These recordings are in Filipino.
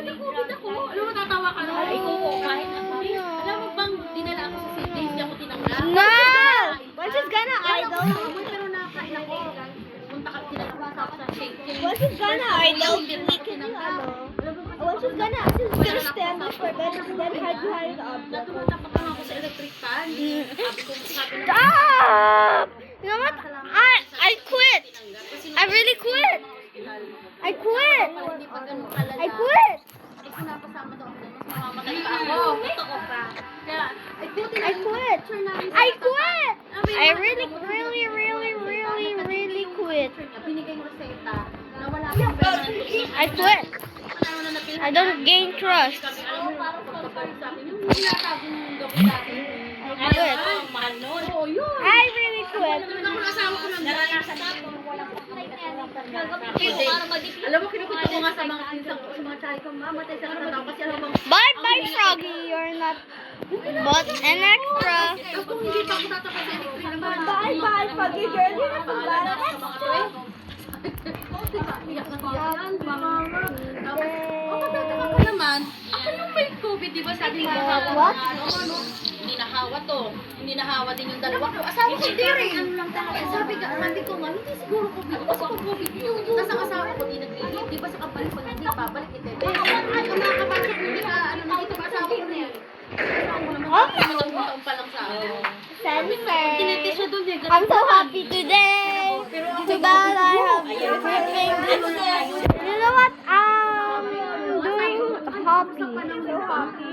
nag-COVID ako. Alam mo, tatawa ka na. Ay, oo, kahit ako. Alam mo bang, dinala ako sa St. James, di ako tinanggap. No! Once is gonna idol. Pero nakakain ako. Punta ka, tinanggap ako sa St. James. Once is gonna idol, we can do once is gonna stand up for that, then hide behind the object. Tumatakot lang ako sa electric fan. Sabi ko, Stop! You know what? I quit. I really quit. I quit. I quit. Ay, kung napasama daw ako, mas mamamatay pa ako. Totoo pa. Kaya, ay, buti na I quit. I quit. I really quit. Binigay yung reseta na wala akong pera. I quit. I don't gain trust. Alam mo, parang pagkapalit sa akin, yung tinatagong gamot sa akin. I quit. Mahal nun. Oo, yun. I really quit. Talagang kung asawa ko lang. Naranasan ako. Alam mo, kinukwento ko nga sa mga pinsang ko, sa mga tsari ko, mamatay sa katataw kasi alam mo, Bye, Froggy. You're not but an extra. kung hindi pa ako tatapos sa electric naman. Bye, Froggy girl. You're not Paalam bad na an ako sa mga extra. diba? Iyak na iyak yan, mama. Tapos, patataka ko naman, ako yung may COVID, di ba? Sabi nga, What? hindi nahawa to. Hindi nahawa din yung dalawa ko. Asawa ko hindi rin. Sabi ko nga, hindi siguro COVID. Kasi kung COVID yun. Tapos ang asawa ko, di nag-leave. Di ba sa kapalit ko, hindi babalik ito. Ang mga kapatid ko, hindi ka, dito pa asawa ko na yan. Taong pa lang sa akin. Tiniti siya doon eh. I'm so happy today. Too bad I have everything. You know what? Doing hobby.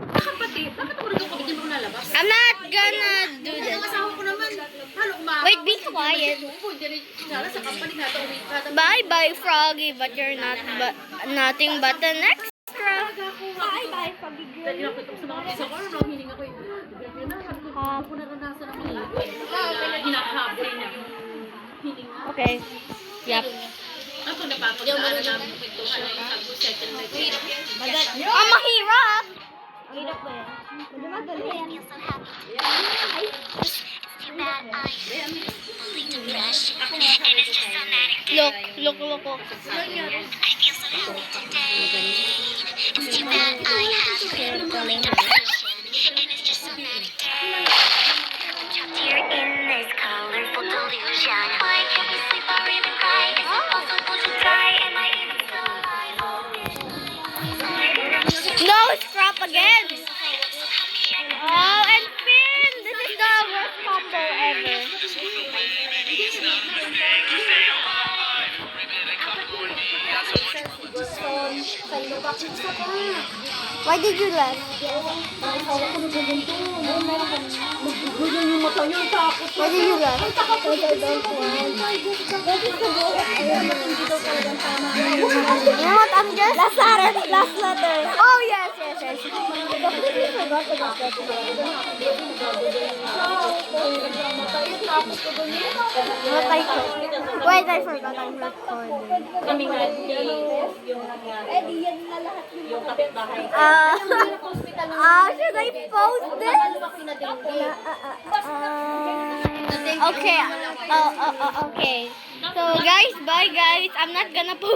Kapatid, bakit ako nagkakabit hindi mo lalabas? I'm not gonna do Ang this. asawa ko naman, halo umaga. Wait, be quiet. Sa company na ito, uwi ka. Bye, Froggy, but you're not nothing but an extra. Bye, Froggy girl. Pinapit ko sa mga pisa ko, hiling ako eh. Ako po naranasan ang hiling. Hinahapin na yung hiling na. Okay. Yep. Ako napapagdaanan namin yung kwentuhan na yung sabi second na ito. Ang mahirap! Mahirap ba yan? Madali. Look. No, scrap again! Oh, and Finn! This is the worst combo ever. Why did you left? Why did you left? You know what? I'm just last letter. Oh yes. Completely forgot about that. Namatay ko. Wait, I forgot I'm recording. Kami nga, yung kapitbahay. Should I post this? Okay. Okay. So guys, bye guys. I'm not gonna post